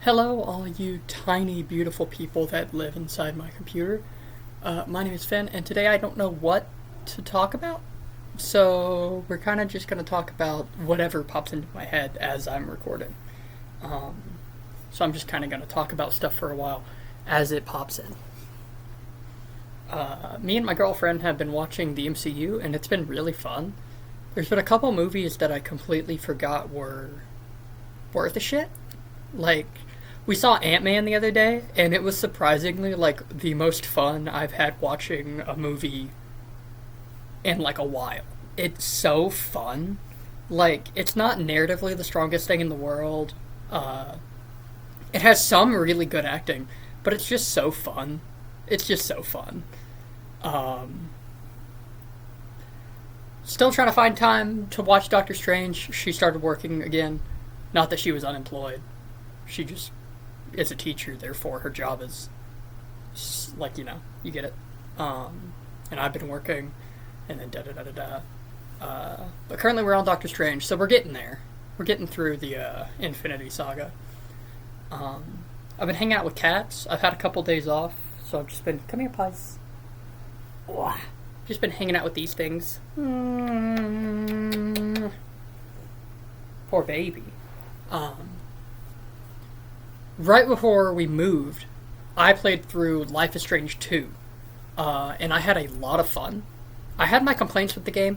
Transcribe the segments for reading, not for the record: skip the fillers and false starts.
Hello, all you tiny, beautiful people that live inside my computer. My name is Finn, and today I don't know what to talk about. So, we're kind of just going to talk about whatever pops into my head as I'm recording. Um, so, I'm just kind of going to talk about stuff for a while as it pops in. Me and my girlfriend have been watching the MCU, and it's been really fun. There's been a couple movies that I completely forgot were worth a shit. Like, we saw Ant-Man the other day, and it was surprisingly, like, the most fun I've had watching a movie in, like, a while. It's so fun. Like, it's not narratively the strongest thing in the world. It has some really good acting, but it's just so fun. It's just so fun. Still trying to find time to watch Doctor Strange. She started working again. Not that she was unemployed. She just is a teacher, therefore her job is, like, you get it. And I've been working, and then da-da-da-da-da. But currently we're on Doctor Strange, so we're getting there. We're getting through the Infinity Saga. I've been hanging out with cats. I've had a couple days off, so I've just been, come here, Puzz. Just been hanging out with these things. Poor baby. Right before we moved, I played through Life is Strange 2, and I had a lot of fun. I had my complaints with the game,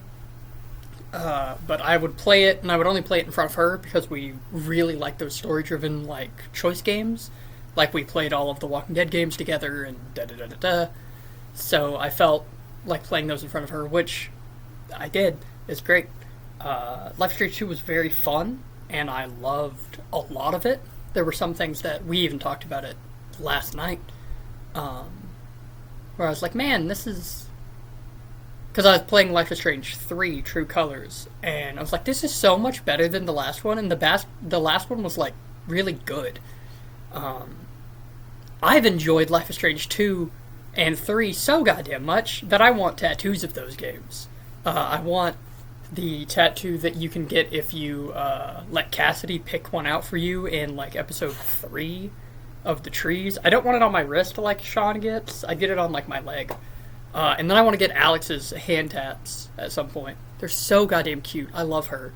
but I would play it, and I would only play it in front of her because we really like those story-driven, like, choice games. Like, we played all of the Walking Dead games together, and da-da-da-da-da. So I felt like playing those in front of her, which I did. It's great. Life is Strange 2 was very fun, and I loved a lot of it. There were some things that we even talked about it last night, where I was like, man, this is... Because I was playing Life is Strange 3, True Colors, and I was like, this is so much better than the last one, and the last one was, like, really good. I've enjoyed Life is Strange 2 and 3 so goddamn much that I want tattoos of those games. I want the tattoo that you can get if you let Cassidy pick one out for you in, like, episode 3 of the trees. I don't want it on my wrist like Sean gets. I get it on, like, my leg. And then I want to get Alex's hand tats at some point. They're so goddamn cute. I love her.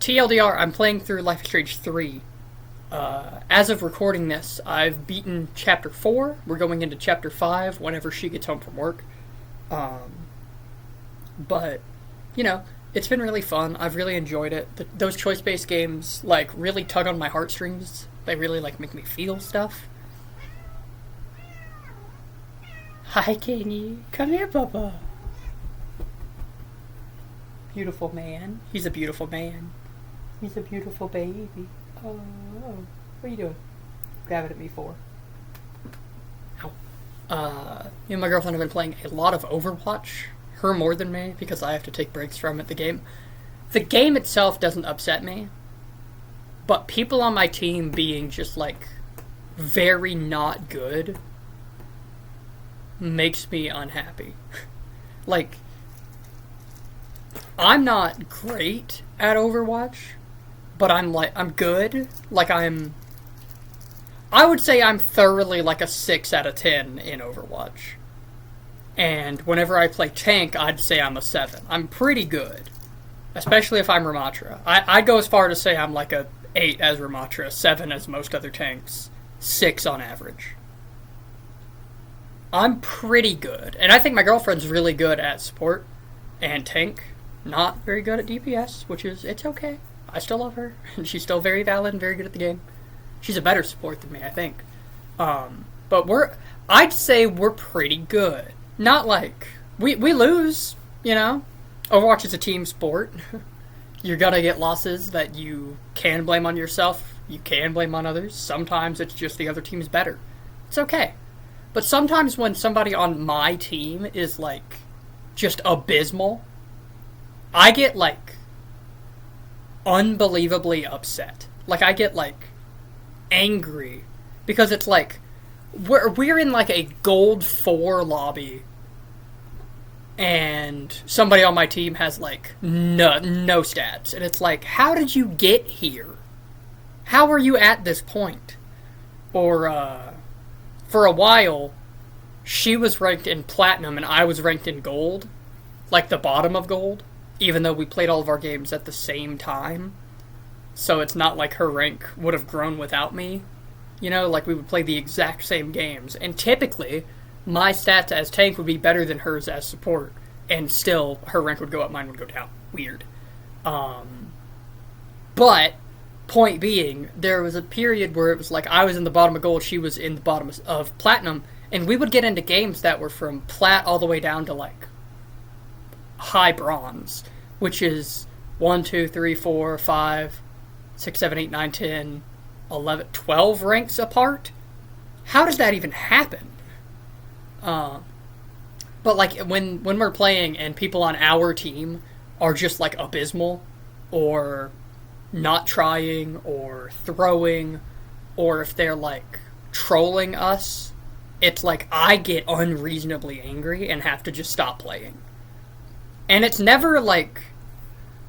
TLDR, I'm playing through Life is Strange 3. As of recording this, I've beaten Chapter 4. We're going into Chapter 5 whenever she gets home from work. But... it's been really fun. I've really enjoyed it. Those choice-based games, like, really tug on my heartstrings. They really, like, make me feel stuff. Hi, Kenny. Come here, Bubba. Beautiful man. He's a beautiful man. He's a beautiful baby. Oh, what are you doing? Grabbing at me for? Ow. Me and my girlfriend have been playing a lot of Overwatch. Her more than me, because I have to take breaks from it. The game itself doesn't upset me, but people on my team being just, like, very not good makes me unhappy. Like, I'm not great at Overwatch, but I'm good. Like, I would say I'm thoroughly, like, a 6 out of 10 in Overwatch. And whenever I play tank, I'd say I'm a 7. I'm pretty good. Especially if I'm Ramatra. I'd go as far to say I'm like a 8 as Ramatra, 7 as most other tanks, 6 on average. I'm pretty good. And I think my girlfriend's really good at support and tank. Not very good at DPS, which is, it's okay. I still love her. And she's still very valid and very good at the game. She's a better support than me, I think. But I'd say we're pretty good. Not like... We lose, Overwatch is a team sport. You're gonna get losses that you can blame on yourself. You can blame on others. Sometimes it's just the other team's better. It's okay. But sometimes when somebody on my team is, like, just abysmal, I get, like, unbelievably upset. Like, I get, like, angry. Because it's like... We're in, like, a gold 4 lobby, and somebody on my team has, like, no stats. And it's like, how did you get here? how are you at this point? Or, for a while, she was ranked in platinum and I was ranked in gold, like the bottom of gold, even though we played all of our games at the same time. So it's not like her rank would have grown without me. You know, like we would play the exact same games. And typically, my stats as tank would be better than hers as support. And still, her rank would go up, mine would go down. Weird. But, point being, there was a period where it was like I was in the bottom of gold, she was in the bottom of platinum. And we would get into games that were from plat all the way down to like high bronze. Which is 1, 2, 3, 4, 5, 6, 7, 8, 9, 10, 11, 12 ranks apart? How does that even happen? But like when we're playing and people on our team are just like abysmal or not trying or throwing, or if they're like trolling us, it's like I get unreasonably angry and have to just stop playing. And it's never like,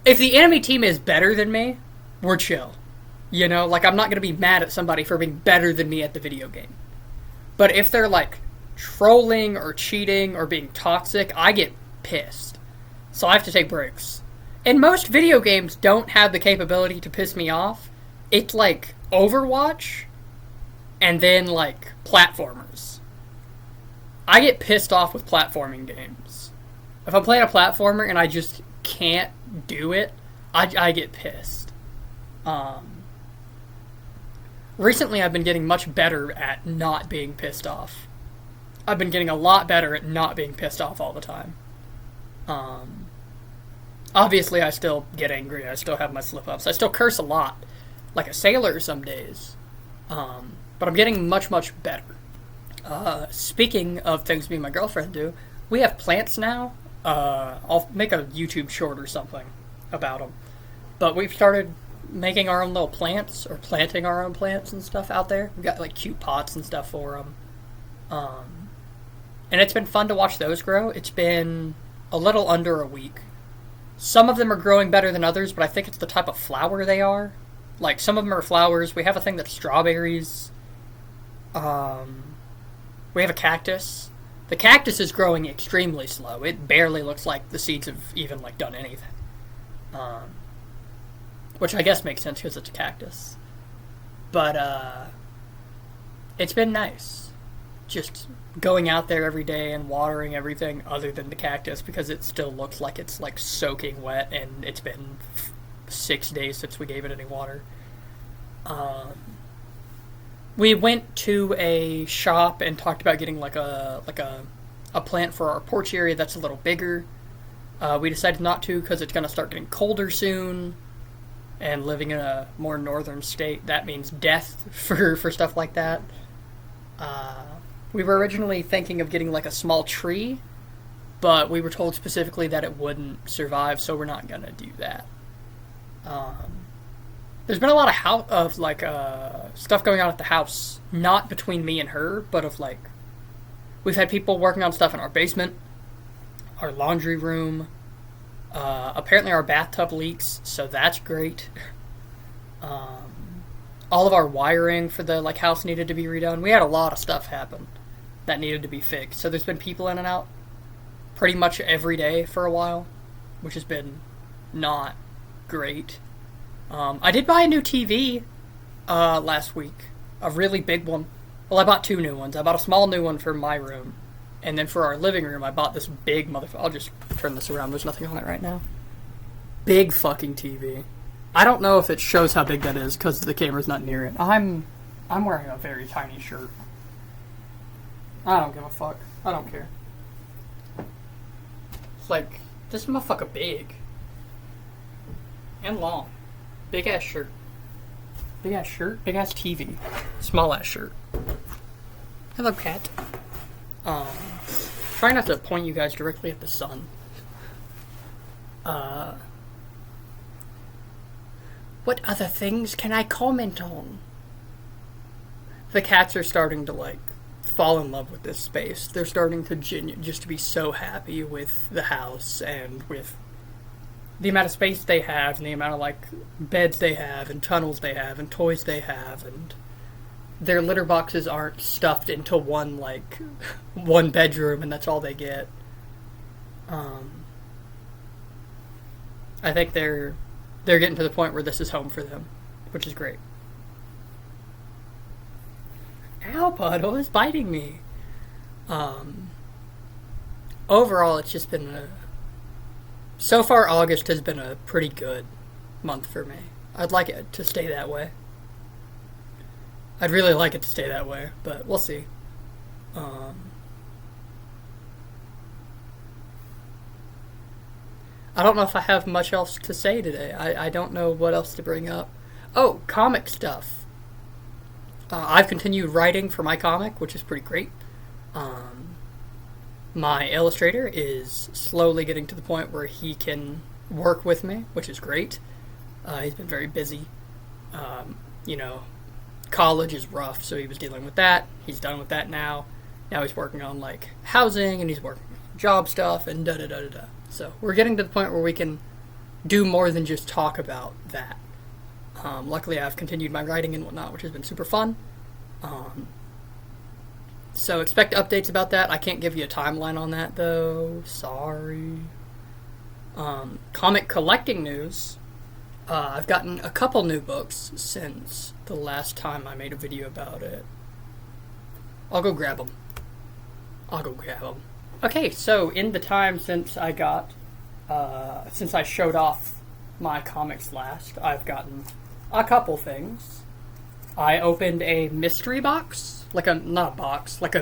if the enemy team is better than me, we're chill. You know, like I'm not going to be mad at somebody for being better than me at the video game. But if they're like trolling or cheating or being toxic, I get pissed. So I have to take breaks. And most video games don't have the capability to piss me off. It's like Overwatch and then like platformers. I get pissed off with platforming games. If I'm playing a platformer and I just can't do it, I get pissed. Recently I've been getting much better at not being pissed off. I've been getting a lot better at not being pissed off all the time. Obviously I still get angry, I still have my slip-ups, I still curse a lot, like a sailor some days. But I'm getting much, much better. Speaking of things me and my girlfriend do, we have plants now. I'll make a YouTube short or something about them. But we've started making our own little plants, or planting our own plants and stuff out there. We've got like cute pots and stuff for them. And it's been fun to watch those grow. It's been a little under a week. Some of them are growing better than others, but I think it's the type of flower they are. Like, some of them are flowers. We have a thing that's strawberries. We have a cactus. The cactus is growing extremely slow. It barely looks like the seeds have even, like, done anything. Which I guess makes sense because it's a cactus. But, it's been nice. Just going out there every day and watering everything other than the cactus because it still looks like it's, like, soaking wet and it's been 6 days since we gave it any water. We went to a shop and talked about getting like a plant for our porch area that's a little bigger. We decided not to because it's going to start getting colder soon, and living in a more northern state, that means death for stuff like that. We were originally thinking of getting like a small tree, but we were told specifically that it wouldn't survive, so we're not going to do that. There's been a lot of stuff going on at the house, not between me and her, but of like, we've had people working on stuff in our basement, our laundry room. Apparently our bathtub leaks, so that's great. All of our wiring for the like house needed to be redone. We had a lot of stuff happen that needed to be fixed. So there's been people in and out pretty much every day for a while, which has been not great. I did buy a new TV last week, a really big one. Well, I bought 2 new ones. I bought a small new one for my room, and then for our living room, I bought this big motherfucker. I'll just turn this around. There's nothing on it right now. Big fucking TV. I don't know if it shows how big that is because the camera's not near it. I'm wearing a very tiny shirt. I don't give a fuck. I don't care. It's like, this motherfucker big. And long. Big ass shirt. Big ass shirt? Big ass TV. Small ass shirt. Hello, cat. Try not to point you guys directly at the sun. What other things can I comment on? The cats are starting to, like, fall in love with this space. They're starting to just to be so happy with the house and with the amount of space they have and the amount of like beds they have and tunnels they have and toys they have, and their litter boxes aren't stuffed into one bedroom and that's all they get. I think they're getting to the point where this is home for them, which is great. Ow, Puddle is biting me. Overall, it's just been so far, August has been a pretty good month for me. I'd like it to stay that way. I'd really like it to stay that way, but we'll see. I don't know if I have much else to say today. I don't know what else to bring up. Oh, comic stuff. I've continued writing for my comic, which is pretty great. My illustrator is slowly getting to the point where he can work with me, which is great. He's been very busy. College is rough, so he was dealing with that. He's done with that now. Now he's working on, like, housing, and he's working on job stuff, and da-da-da-da-da. So we're getting to the point where we can do more than just talk about that. Luckily, I've continued my writing and whatnot, which has been super fun. So expect updates about that. I can't give you a timeline on that, though. Sorry. Comic collecting news. I've gotten a couple new books since the last time I made a video about it. I'll go grab them. Okay, so in the time since I showed off my comics last, I've gotten a couple things. I opened a mystery box, like a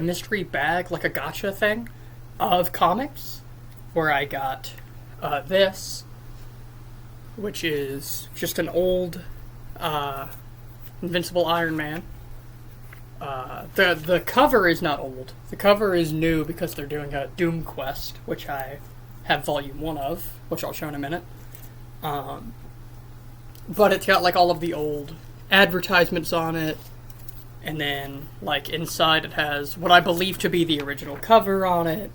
mystery bag, like a gotcha thing, of comics, where I got this, which is just an old Invincible Iron Man. The cover is not old. The cover is new because they're doing a Doom Quest, which I have volume 1 of, which I'll show in a minute. But it's got like all of the old advertisements on it, and then like inside it has what I believe to be the original cover on it,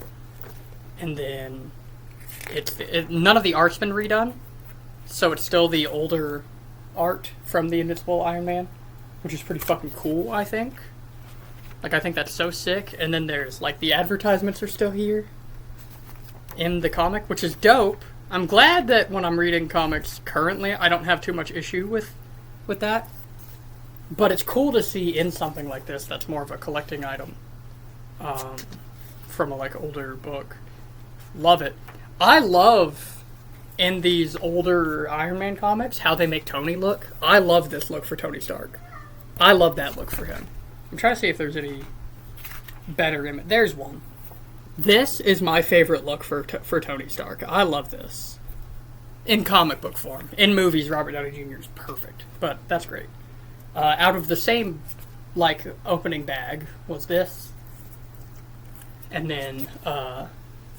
and then none of the art's been redone, so it's still the older art from the Invincible Iron Man, which is pretty fucking cool, I think. Like, I think that's so sick. And then there's, like, the advertisements are still here in the comic, which is dope. I'm glad that when I'm reading comics currently, I don't have too much issue with that. But it's cool to see in something like this that's more of a collecting item from a, like, older book. Love it. I love, in these older Iron Man comics, how they make Tony look. I love this look for Tony Stark. I love that look for him. I'm trying to see if there's any better image. There's one. This is my favorite look for Tony Stark. I love this. In comic book form. In movies, Robert Downey Jr. is perfect. But that's great. Out of the same, like, opening bag was this. And then,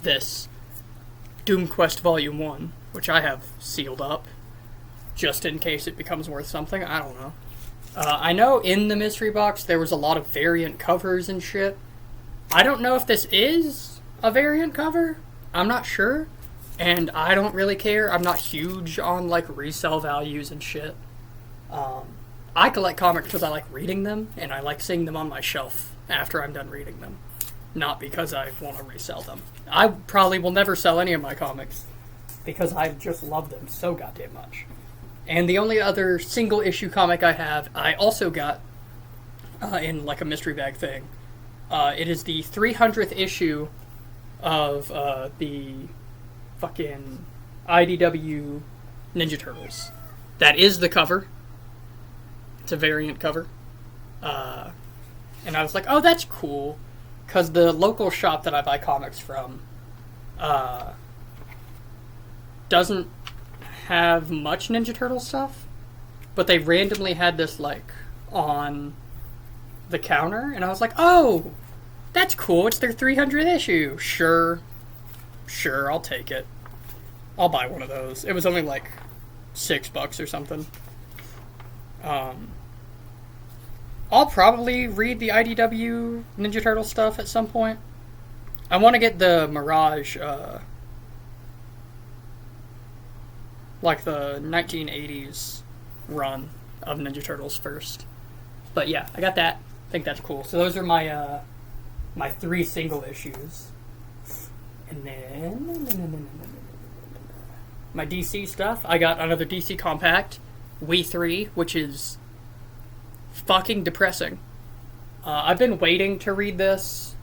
this Doom Quest Volume 1, which I have sealed up, just in case it becomes worth something. I don't know. I know in the mystery box there was a lot of variant covers and shit. I don't know if this is a variant cover. I'm not sure. And I don't really care. I'm not huge on, like, resale values and shit. I collect comics because I like reading them, and I like seeing them on my shelf after I'm done reading them. Not because I want to resell them. I probably will never sell any of my comics because I just love them so goddamn much. And the only other single issue comic I have, I also got in like a mystery bag thing. It is the 300th issue of the fucking IDW Ninja Turtles. That is the cover. It's a variant cover. And I was like, oh, that's cool. Because the local shop that I buy comics from doesn't have much Ninja Turtle stuff, but they randomly had this, like, on the counter, and I was like, oh, that's cool, it's their 300th issue. Sure, I'll take it. I'll buy one of those. It was only, like, $6 or something. I'll probably read the IDW Ninja Turtle stuff at some point. I want to get the Mirage, like the 1980s run of Ninja Turtles first. But yeah, I got that. I think that's cool. So those are my my 3 single issues. And then my DC stuff. I got another DC compact, We 3, which is fucking depressing. I've been waiting to read this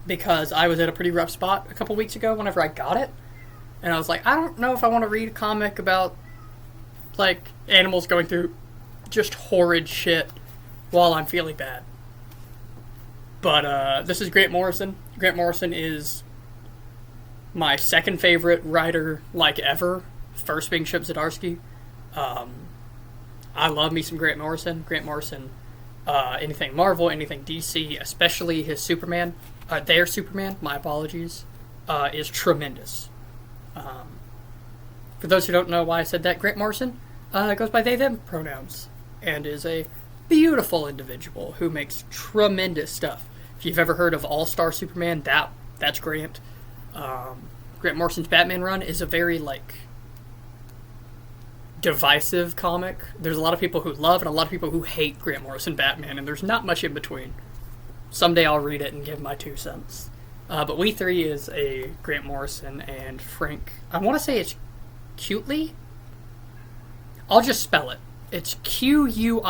because I was at a pretty rough spot a couple weeks ago whenever I got it. And I was like, I don't know if I want to read a comic about, like, animals going through just horrid shit while I'm feeling bad. But this is Grant Morrison. Grant Morrison is my second favorite writer, like, ever. First being Chip Zdarsky. I love me some Grant Morrison. Grant Morrison, anything Marvel, anything DC, especially his Superman, their Superman, my apologies, is tremendous. For those who don't know why I said that, Grant Morrison goes by they, them pronouns, and is a beautiful individual who makes tremendous stuff. If you've ever heard of All-Star Superman, that's Grant. Grant Morrison's Batman run is a very, like, divisive comic. There's a lot of people who love and a lot of people who hate Grant Morrison Batman, and there's not much in between. Someday I'll read it and give my 2 cents. But We 3 is a Grant Morrison and Frank. I want to say it's Cutely. I'll just spell it. It's Quitely.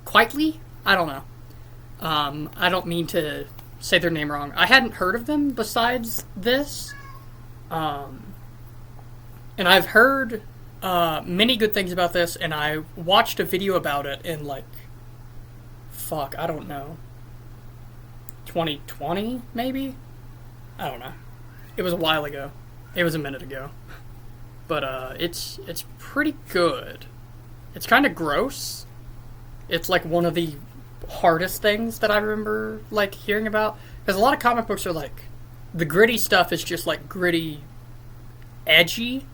Quitely? I don't know. I don't mean to say their name wrong. I hadn't heard of them besides this. And I've heard many good things about this, and I watched a video about it in, like, I don't know, 2020, maybe? I don't know. It was a while ago. It was a minute ago. But it's pretty good. It's kind of gross. It's, like, one of the hardest things that I remember, like, hearing about. Because a lot of comic books are, like, the gritty stuff is just, like, gritty, edgy.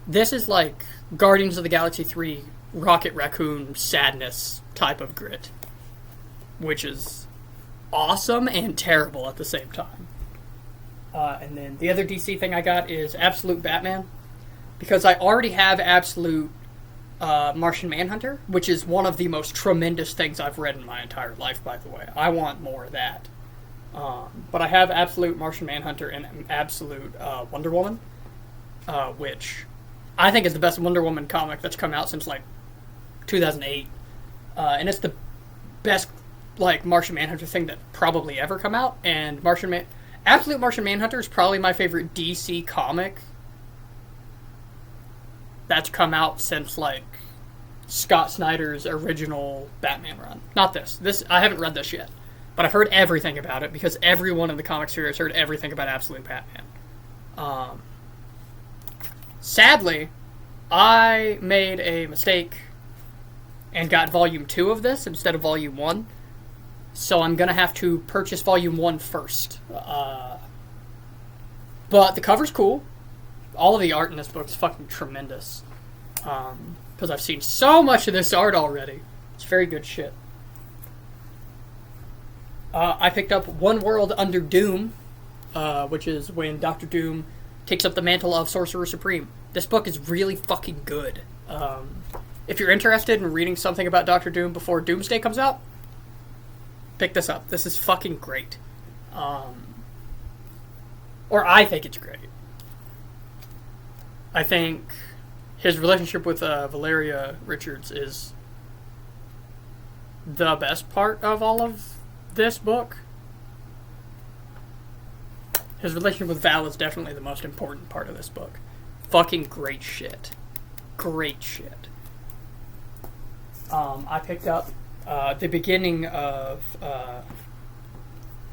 This is, like, Guardians of the Galaxy 3 Rocket Raccoon sadness type of grit. Which is awesome and terrible at the same time. And then the other DC thing I got is Absolute Batman. Because I already have Absolute Martian Manhunter, which is one of the most tremendous things I've read in my entire life, by the way. I want more of that. But I have Absolute Martian Manhunter and Absolute Wonder Woman, which I think is the best Wonder Woman comic that's come out since, like, 2008. And it's the best, like, Martian Manhunter thing that probably ever come out. And Absolute Martian Manhunter is probably my favorite DC comic that's come out since, like, Scott Snyder's original Batman run. Not this. I haven't read this yet. But I've heard everything about it because everyone in the comic sphere has heard everything about Absolute Batman. Sadly, I made a mistake and got Volume 2 of this instead of Volume 1. So I'm going to have to purchase Volume 1 first. But the cover's cool. All of the art in this book is fucking tremendous. Because I've seen so much of this art already. It's very good shit. I picked up One World Under Doom, which is when Dr. Doom takes up the mantle of Sorcerer Supreme. This book is really fucking good. If you're interested in reading something about Dr. Doom before Doomsday comes out, pick this up. This is fucking great. Or I think it's great. I think his relationship with Valeria Richards is the best part of all of this book. His relationship with Val is definitely the most important part of this book. Fucking great shit. Great shit. I picked up the beginning of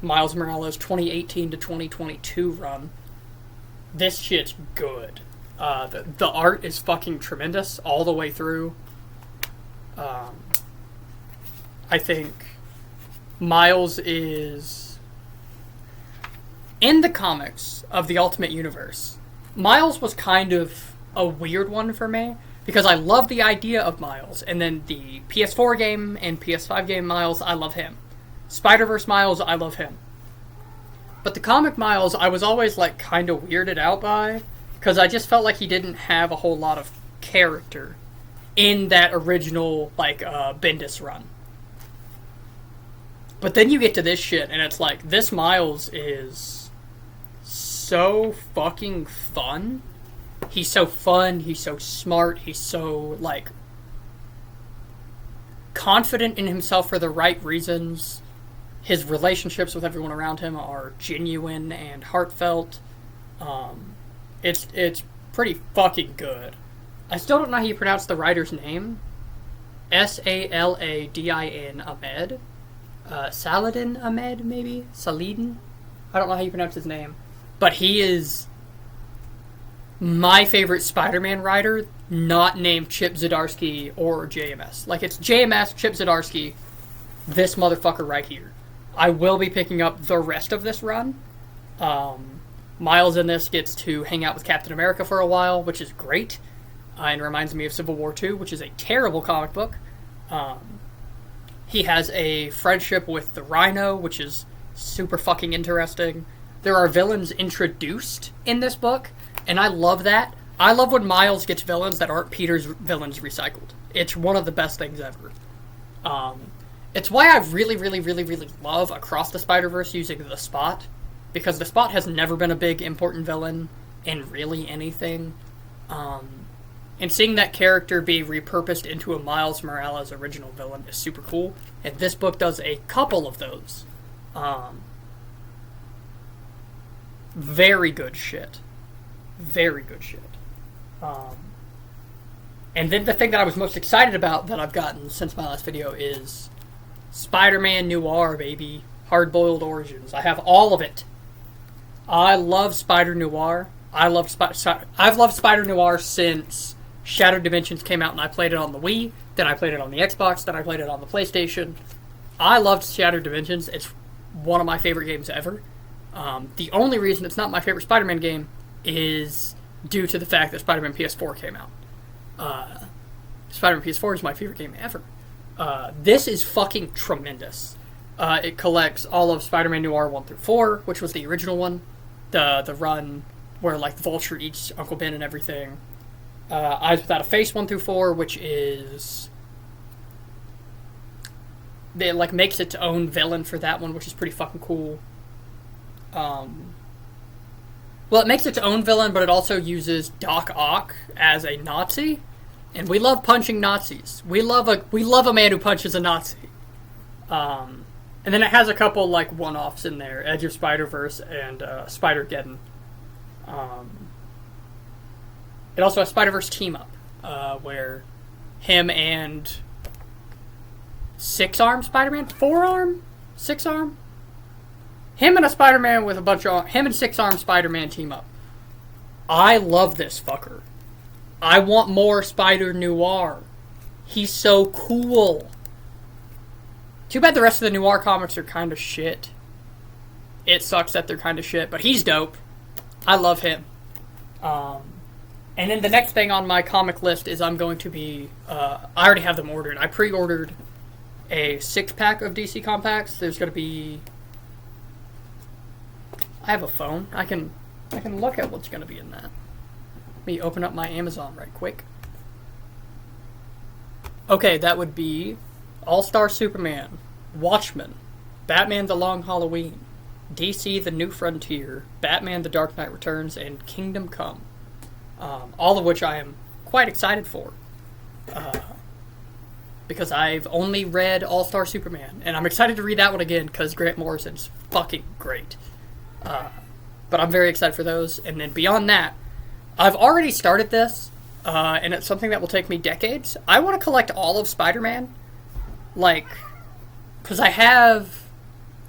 Miles Morales' 2018 to 2022 run. This shit's good. The art is fucking tremendous all the way through. I think Miles is, in the comics of the Ultimate Universe, Miles was kind of a weird one for me, because I love the idea of Miles, and then the PS4 game and PS5 game Miles, I love him. Spider-Verse Miles, I love him. But the comic Miles, I was always, like, kind of weirded out by, because I just felt like he didn't have a whole lot of character in that original, like, Bendis run. But then you get to this shit, and it's like, this Miles is so fucking fun. He's so fun, he's so smart, he's so, like, confident in himself for the right reasons. His relationships with everyone around him are genuine and heartfelt. It's pretty fucking good. I still don't know how you pronounce the writer's name. Saladin Ahmed. Saladin Ahmed, maybe? Saladin? I don't know how you pronounce his name. But he is my favorite Spider-Man writer, not named Chip Zdarsky or JMS. Like, it's JMS, Chip Zdarsky, this motherfucker right here. I will be picking up the rest of this run. Miles in this gets to hang out with Captain America for a while, which is great. And reminds me of Civil War II, which is a terrible comic book. He has a friendship with the Rhino, which is super fucking interesting. There are villains introduced in this book, and I love that. I love when Miles gets villains that aren't Peter's villains recycled. It's one of the best things ever. It's why I really, really, really, really love Across the Spider-Verse using the Spot, because the Spot has never been a big, important villain in really anything. And seeing that character be repurposed into a Miles Morales original villain is super cool. And this book does a couple of those. Very good shit. Very good shit. And then the thing that I was most excited about that I've gotten since my last video is Spider-Man Noir, baby. Hard-boiled origins. I have all of it. I love Spider Noir. I've loved Spider Noir since Shattered Dimensions came out, and I played it on the Wii, then I played it on the Xbox, then I played it on the PlayStation. I loved Shattered Dimensions. It's one of my favorite games ever. The only reason it's not my favorite Spider-Man game is due to the fact that Spider-Man PS4 came out. Spider-Man PS4 is my favorite game ever. This is fucking tremendous. It collects all of Spider-Man Noir 1 through 4, which was the original one. The run where, like, the Vulture eats Uncle Ben and everything. Eyes Without a Face 1 through 4, which is... It, like, makes its own villain for that one, which is pretty fucking cool. Well, it makes its own villain, but it also uses Doc Ock as a Nazi. And we love punching Nazis. We love a man who punches a Nazi. And then it has a couple, like, one-offs in there. Edge of Spider-Verse and Spider-Geddon. It also has Spider-Verse team-up, where him and Six-Arm Spider-Man? Four-Arm? Six-Arm? Him and a Spider-Man with a bunch of... Him and Six-Arm Spider-Man team-up. I love this fucker. I want more Spider Noir. He's so cool. Too bad the rest of the Noir comics are kind of shit. It sucks that they're kind of shit, but he's dope. I love him. And then the next thing on my comic list is I'm going to be... I already have them ordered. I pre-ordered a 6-pack of DC Compacts. There's going to be... I have a phone. I can look at what's going to be in that. Let me open up my Amazon right quick. Okay, that would be All-Star Superman, Watchmen, Batman The Long Halloween, DC The New Frontier, Batman The Dark Knight Returns, and Kingdom Come. All of which I am quite excited for. Because I've only read All-Star Superman, and I'm excited to read that one again because Grant Morrison's fucking great. But I'm very excited for those. And then beyond that, I've already started this, and it's something that will take me decades. I want to collect all of Spider-Man. Like, because I have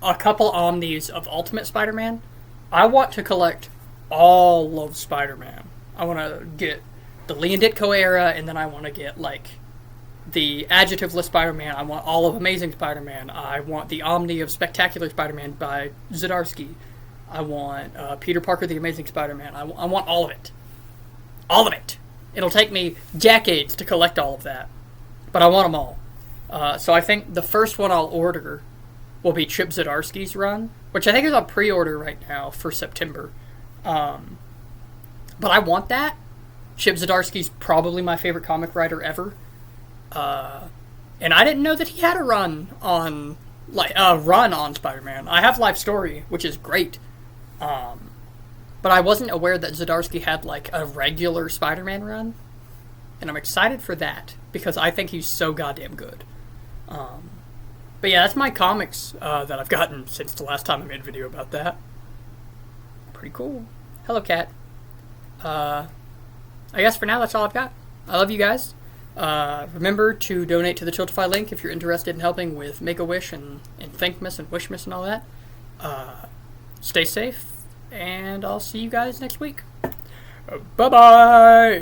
a couple omnis of Ultimate Spider-Man. I want to collect all of Spider-Man. I want to get the Lee and Ditko era, and then I want to get, like, the adjectiveless Spider-Man. I want all of Amazing Spider-Man. I want the Omni of Spectacular Spider-Man by Zdarsky. I want Peter Parker, the Amazing Spider-Man. I want all of it. All of it. It'll take me decades to collect all of that. But I want them all. So I think the first one I'll order will be Chip Zdarsky's run, which I think is on pre-order right now for September. but I want that. Chip Zdarsky's probably my favorite comic writer ever. And I didn't know that he had a run on Spider-Man. I have Life Story, which is great. But I wasn't aware that Zdarsky had like a regular Spider-Man run. And I'm excited for that because I think he's so goddamn good. But yeah, that's my comics that I've gotten since the last time I made a video about that. Pretty cool. Hello, cat. I guess for now that's all I've got. I love you guys. Remember to donate to the Tiltify link if you're interested in helping with Make-A-Wish and Thinkmas and Wishmas and all that. Stay safe, and I'll see you guys next week. Bye-bye!